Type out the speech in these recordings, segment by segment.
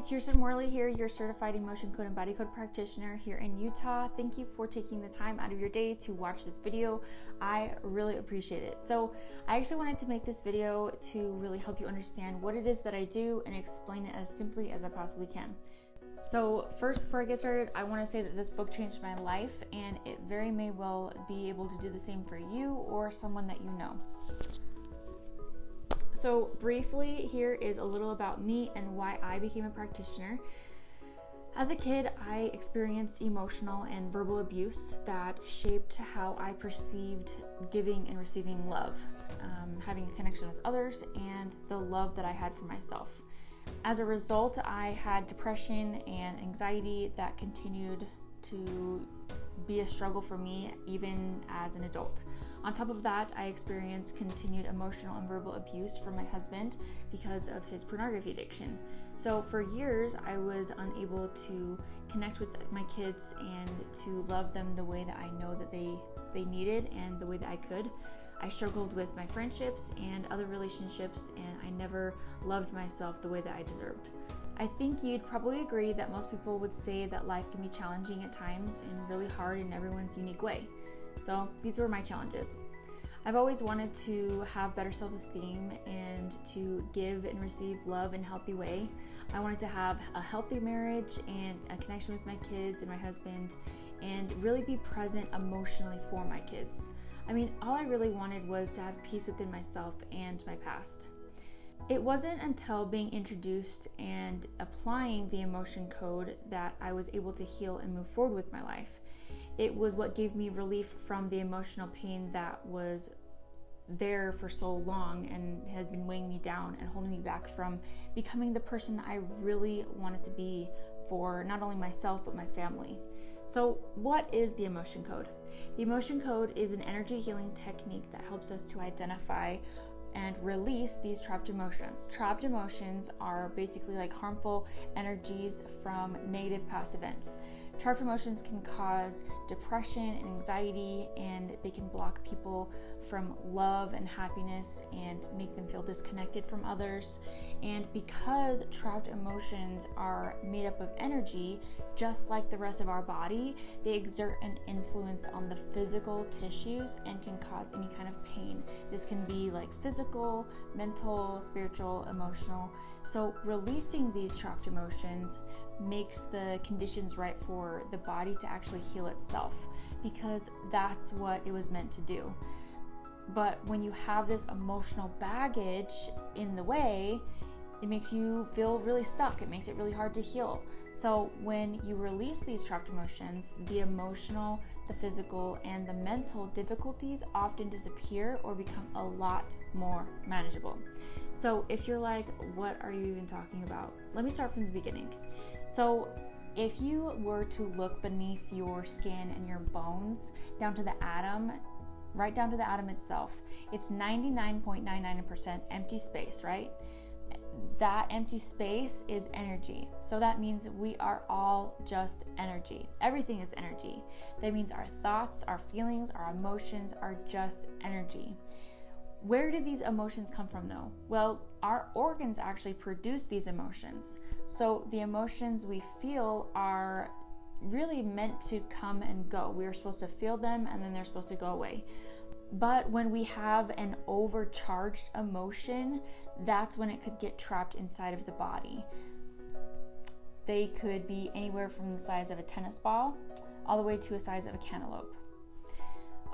Kirsten Morley here, your certified emotion code and body code practitioner here in Utah. Thank you for taking the time out of your day to watch this video. I really appreciate it. So I actually wanted to make this video to really help you understand what it is that I do and explain it as simply as I possibly can. So first, before I get started, I want to say that this book changed my life, and it very may well be able to do the same for you or someone that you know. So briefly, here is a little about me and why I became a practitioner. As a kid, I experienced emotional and verbal abuse that shaped how I perceived giving and receiving love, having a connection with others, and the love that I had for myself. As a result, I had depression and anxiety that continued to be a struggle for me even as an adult. On top of that, I experienced continued emotional and verbal abuse from my husband because of his pornography addiction. So for years, I was unable to connect with my kids and to love them the way that I know that they needed and the way that I could. I struggled with my friendships and other relationships, and I never loved myself the way that I deserved. I think you'd probably agree that most people would say that life can be challenging at times and really hard in everyone's unique way. So these were my challenges. I've always wanted to have better self-esteem and to give and receive love in a healthy way. I wanted to have a healthy marriage and a connection with my kids and my husband, and really be present emotionally for my kids. I mean, all I really wanted was to have peace within myself and my past. It wasn't until being introduced and applying the emotion code that I was able to heal and move forward with my life. It was what gave me relief from the emotional pain that was there for so long and had been weighing me down and holding me back from becoming the person that I really wanted to be for not only myself but my family. So what is the emotion code? The emotion code is an energy healing technique that helps us to identify and release these trapped emotions. Trapped emotions are basically like harmful energies from negative past events. Trapped emotions can cause depression and anxiety, and they can block people from love and happiness and make them feel disconnected from others. And because trapped emotions are made up of energy, just like the rest of our body, they exert an influence on the physical tissues and can cause any kind of pain. This can be like physical, mental, spiritual, emotional. So releasing these trapped emotions makes the conditions right for the body to actually heal itself, because that's what it was meant to do. But when you have this emotional baggage in the way, it makes you feel really stuck. It makes it really hard to heal. So when you release these trapped emotions, the emotional, the physical, and the mental difficulties often disappear or become a lot more manageable. So if you're like, what are you even talking about? Let me start from the beginning. So if you were to look beneath your skin and your bones down to the atom, right down to the atom itself, it's 99.99% empty space, right? That empty space is energy. So that means we are all just energy. Everything is energy. That means our thoughts, our feelings, our emotions are just energy. Where do these emotions come from though? Well, our organs actually produce these emotions. So the emotions we feel are really meant to come and go. We are supposed to feel them and then they're supposed to go away. But when we have an overcharged emotion, that's when it could get trapped inside of the body. They could be anywhere from the size of a tennis ball all the way to the size of a cantaloupe.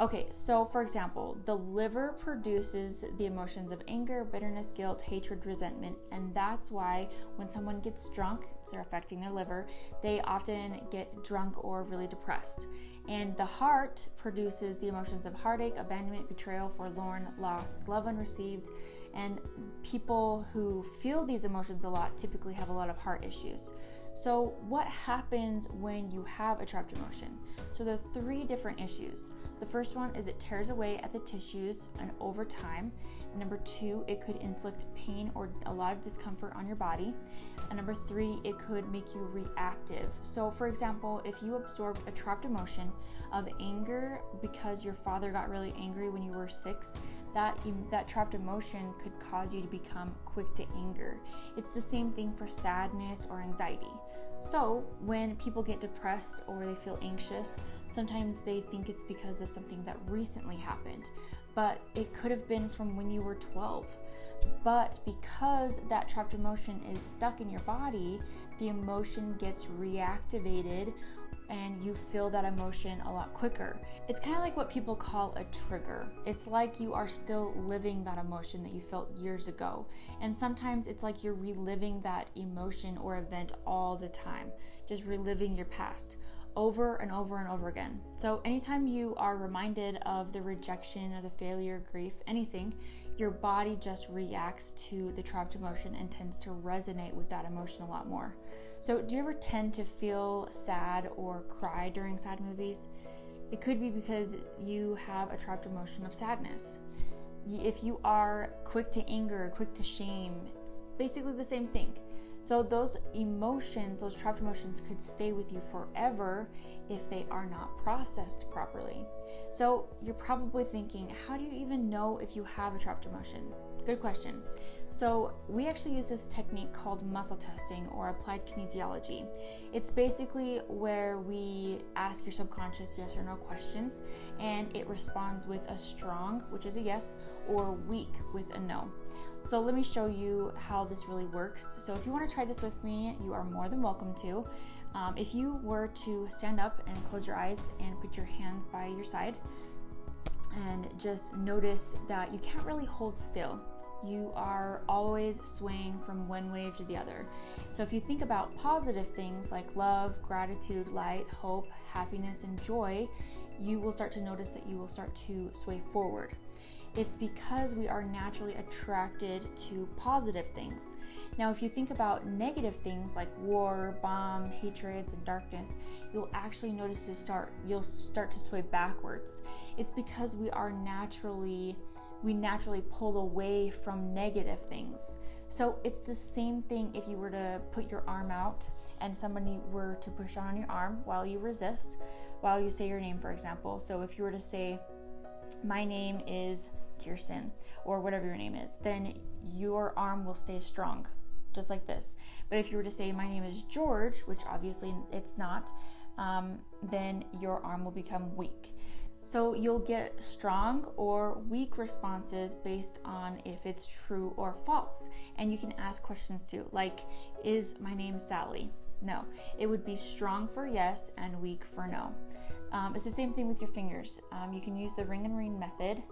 Okay, so for example, the liver produces the emotions of anger, bitterness, guilt, hatred, resentment, and that's why when someone gets drunk, they're affecting their liver, they often get drunk or really depressed. And the heart produces the emotions of heartache, abandonment, betrayal, forlorn, lost, love unreceived, and people who feel these emotions a lot typically have a lot of heart issues. So what happens when you have a trapped emotion? So there are 3 different issues. The first one is it tears away at the tissues and over time. Number 2, it could inflict pain or a lot of discomfort on your body. And number 3, it could make you reactive. So for example, if you absorbed a trapped emotion of anger because your father got really angry when you were 6, that trapped emotion could cause you to become quick to anger. It's the same thing for sadness or anxiety. So when people get depressed or they feel anxious, sometimes they think it's because of something that recently happened, but it could have been from when you were 12. But because that trapped emotion is stuck in your body, the emotion gets reactivated and you feel that emotion a lot quicker. It's kind of like what people call a trigger. It's like you are still living that emotion that you felt years ago. And sometimes it's like you're reliving that emotion or event all the time, just reliving your past over and over and over again. So anytime you are reminded of the rejection or the failure, grief, anything, your body just reacts to the trapped emotion and tends to resonate with that emotion a lot more. So do you ever tend to feel sad or cry during sad movies? It could be because you have a trapped emotion of sadness. If you are quick to anger, quick to shame, it's basically the same thing. So those emotions, those trapped emotions could stay with you forever if they are not processed properly. So you're probably thinking, how do you even know if you have a trapped emotion? Good question. So we actually use this technique called muscle testing or applied kinesiology. It's basically where we ask your subconscious yes or no questions, and it responds with a strong, which is a yes, or weak with a no. So let me show you how this really works. So if you want to try this with me, you are more than welcome to. If you were to stand up and close your eyes and put your hands by your side and just notice that you can't really hold still. You are always swaying from one way to the other. So if you think about positive things like love, gratitude, light, hope, happiness, and joy, you will start to notice that you will start to sway forward. It's because we are naturally attracted to positive things. Now, if you think about negative things like war, bomb, hatreds, and darkness, you'll actually notice you'll start to sway backwards. It's because we naturally pull away from negative things. So it's the same thing if you were to put your arm out and somebody were to push on your arm while you resist, while you say your name, for example. So if you were to say, my name is Kirsten, or whatever your name is, then your arm will stay strong, just like this. But if you were to say, my name is George, which obviously it's not, then your arm will become weak. So you'll get strong or weak responses based on if it's true or false. And you can ask questions too, like, is my name Sally? No. It would be strong for yes and weak for no. It's the same thing with your fingers. You can use the ring and ring method.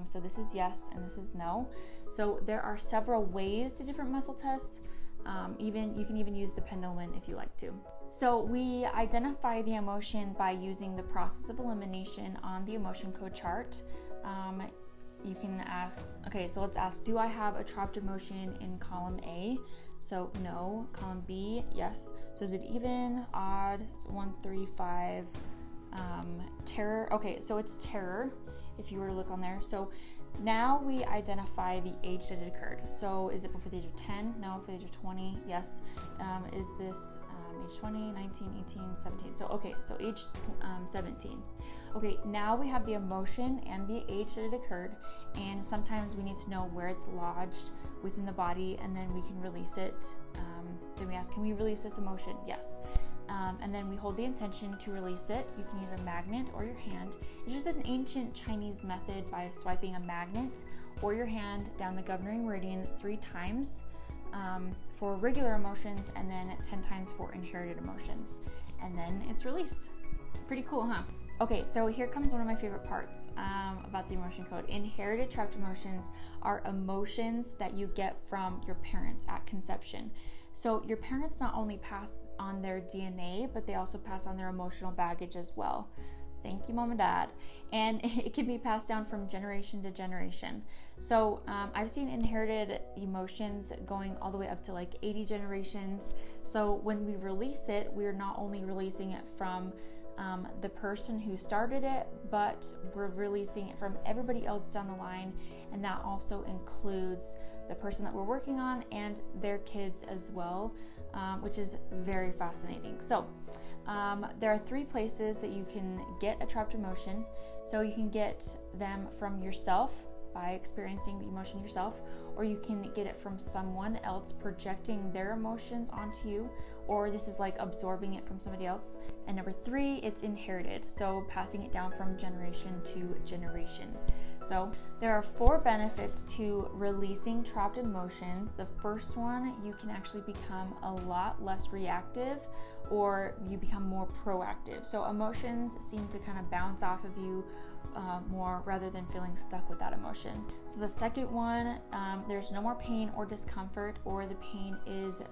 So this is yes and this is no. So there are several ways to different muscle tests. You can even use the pendulum if you like to. So we identify the emotion by using the process of elimination on the emotion code chart. You can ask, okay, so let's ask, do I have a trapped emotion in column A? So no. Column B, yes. So is it even, odd, 1, 3, 5, terror? Okay, so it's terror if you were to look on there. So now we identify the age that it occurred. So is it before the age of 10? No. For the age of 20? Yes. Is this age 20, 19, 18, 17? So okay, so age 17. Okay, now we have the emotion and the age that it occurred, and sometimes we need to know where it's lodged within the body, and then we can release it. Then we ask, can we release this emotion? Yes. And then we hold the intention to release it. You can use a magnet or your hand. It's just an ancient Chinese method by swiping a magnet or your hand down the governing meridian 3 times for regular emotions, and then 10 times for inherited emotions. And then it's released. Pretty cool, huh? Okay, so here comes one of my favorite parts about the emotion code. Inherited trapped emotions are emotions that you get from your parents at conception. So your parents not only pass on their DNA, but they also pass on their emotional baggage as well. Thank you, Mom and Dad. And it can be passed down from generation to generation. So I've seen inherited emotions going all the way up to like 80 generations. So when we release it, we're not only releasing it from the person who started it, but we're releasing it from everybody else down the line. And that also includes the person that we're working on and their kids as well, which is very fascinating. So there are 3 places that you can get a trapped emotion. So you can get them from yourself by experiencing the emotion yourself, or you can get it from someone else projecting their emotions onto you, or this is like absorbing it from somebody else. And number 3, it's inherited, so passing it down from generation to generation. So there are 4 benefits to releasing trapped emotions. The first one, you can actually become a lot less reactive, or you become more proactive. So emotions seem to kind of bounce off of you more rather than feeling stuck with that emotion. So the second one, there's no more pain or discomfort, or the pain is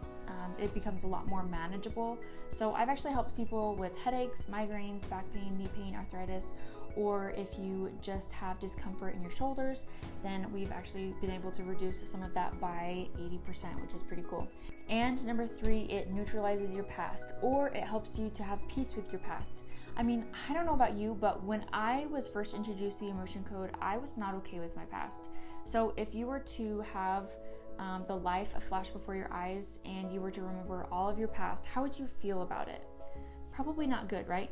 it becomes a lot more manageable. So I've actually helped people with headaches, migraines, back pain, knee pain, arthritis, or if you just have discomfort in your shoulders, then we've actually been able to reduce some of that by 80%, which is pretty cool. And number 3, it neutralizes your past, or it helps you to have peace with your past. I mean, I don't know about you, but when I was first introduced to the emotion code, I was not okay with my past. So if you were to have the life flash before your eyes and you were to remember all of your past, how would you feel about it? Probably not good, right?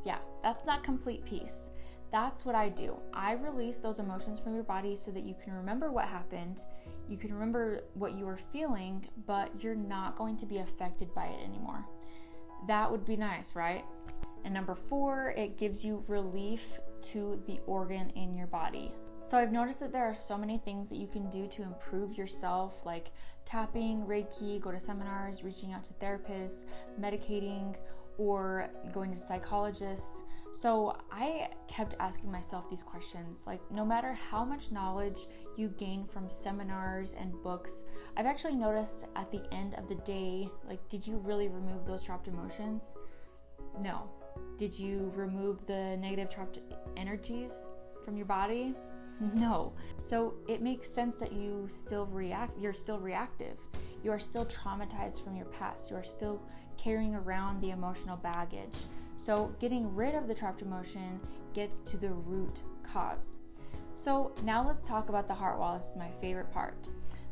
Yeah, that's not complete peace. That's what I do. I release those emotions from your body so that you can remember what happened, you can remember what you were feeling, but you're not going to be affected by it anymore. That would be nice, right? And number 4, it gives you relief to the organ in your body. So I've noticed that there are so many things that you can do to improve yourself, like tapping, Reiki, go to seminars, reaching out to therapists, medicating, or going to psychologists. So I kept asking myself these questions, like no matter how much knowledge you gain from seminars and books, I've actually noticed at the end of the day, like, did you really remove those trapped emotions? No. Did you remove the negative trapped energies from your body? No. So it makes sense that you're still reactive. You are still traumatized from your past. You are still carrying around the emotional baggage. So getting rid of the trapped emotion gets to the root cause. So now let's talk about the heart wall. This is my favorite part.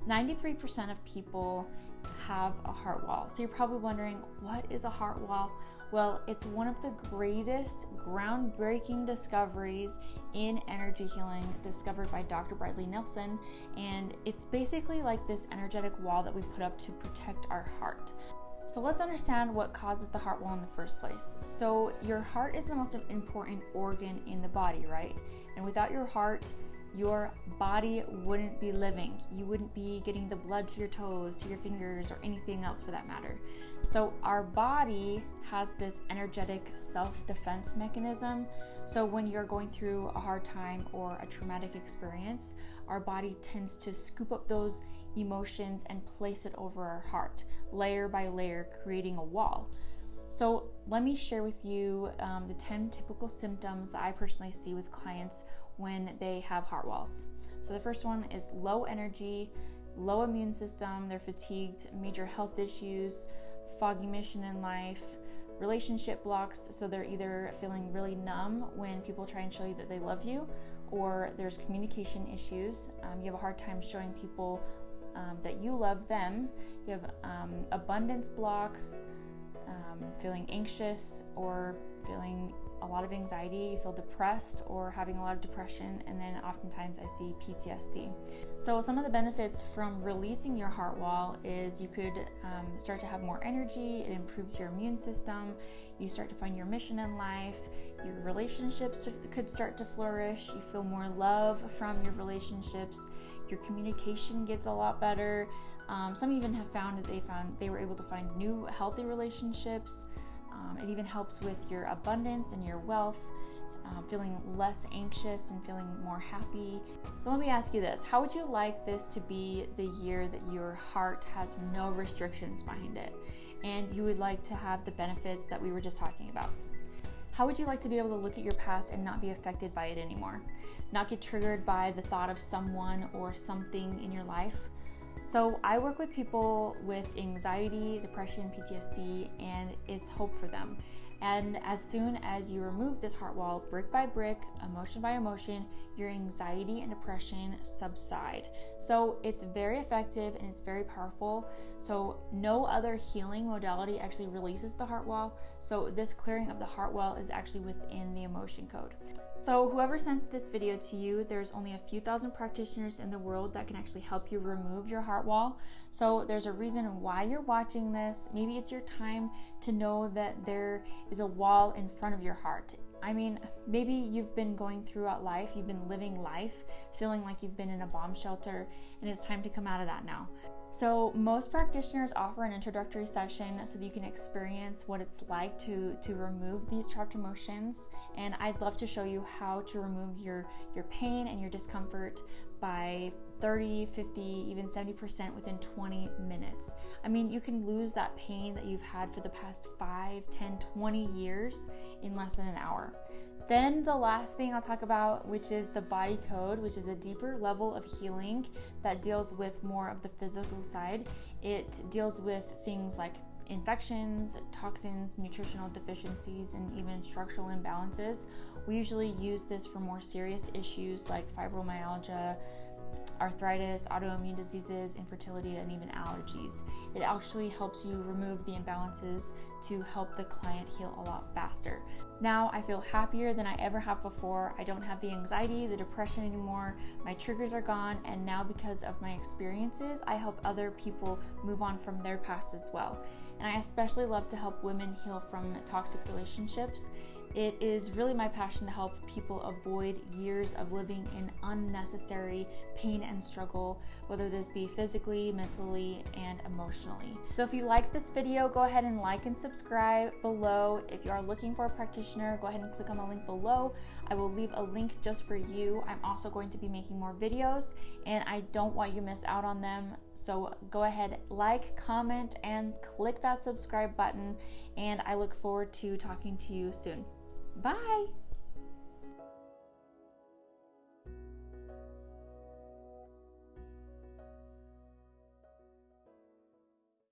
93% of people have a heart wall. So you're probably wondering, what is a heart wall? Well, it's one of the greatest groundbreaking discoveries in energy healing discovered by Dr. Bradley Nelson. And it's basically like this energetic wall that we put up to protect our heart. So let's understand what causes the heart wall in the first place. So your heart is the most important organ in the body, right? And without your heart, your body wouldn't be living. You wouldn't be getting the blood to your toes, to your fingers, or anything else for that matter. So our body has this energetic self-defense mechanism. So when you're going through a hard time or a traumatic experience, our body tends to scoop up those emotions and place it over our heart, layer by layer, creating a wall. So let me share with you the 10 typical symptoms that I personally see with clients when they have heart walls. So the first one is low energy, low immune system, they're fatigued, major health issues, foggy mission in life, relationship blocks, so they're either feeling really numb when people try and show you that they love you, or there's communication issues. You have a hard time showing people that you love them. You have abundance blocks, feeling anxious or feeling a lot of anxiety, you feel depressed or having a lot of depression, and then oftentimes I see PTSD. So some of the benefits from releasing your heart wall is you could start to have more energy, it improves your immune system, you start to find your mission in life, your relationships could start to flourish, you feel more love from your relationships, your communication gets a lot better. Some even have found that they were able to find new healthy relationships. It even helps with your abundance and your wealth, feeling less anxious and feeling more happy. So let me ask you this. How would you like this to be the year that your heart has no restrictions behind it and you would like to have the benefits that we were just talking about? How would you like to be able to look at your past and not be affected by it anymore? Not get triggered by the thought of someone or something in your life? So I work with people with anxiety, depression, PTSD, and it's hope for them. And as soon as you remove this heart wall, brick by brick, emotion by emotion, your anxiety and depression subside. So it's very effective and it's very powerful. So no other healing modality actually releases the heart wall. So this clearing of the heart wall is actually within the emotion code. So whoever sent this video to you, there's only a few thousand practitioners in the world that can actually help you remove your heart wall. So there's a reason why you're watching this. Maybe it's your time to know that there is a wall in front of your heart. I mean, maybe you've been going throughout life, you've been living life, feeling like you've been in a bomb shelter, and it's time to come out of that now. So most practitioners offer an introductory session so that you can experience what it's like to remove these trapped emotions. And I'd love to show you how to remove your pain and your discomfort by 30, 50, even 70% within 20 minutes. I mean, you can lose that pain that you've had for the past 5, 10, 20 years in less than an hour. Then the last thing I'll talk about, which is the body code, which is a deeper level of healing that deals with more of the physical side. It deals with things like infections, toxins, nutritional deficiencies, and even structural imbalances. We usually use this for more serious issues like fibromyalgia, arthritis, autoimmune diseases, infertility, and even allergies. It actually helps you remove the imbalances to help the client heal a lot faster. Now I feel happier than I ever have before. I don't have the anxiety, the depression anymore. My triggers are gone, and now because of my experiences, I help other people move on from their past as well. And I especially love to help women heal from toxic relationships. It is really my passion to help people avoid years of living in unnecessary pain and struggle, whether this be physically, mentally, and emotionally. So if you liked this video, go ahead and like and subscribe below. If you are looking for a practitioner, go ahead and click on the link below. I will leave a link just for you. I'm also going to be making more videos, and I don't want you to miss out on them. So go ahead, like, comment, and click that subscribe button, and I look forward to talking to you soon. Bye!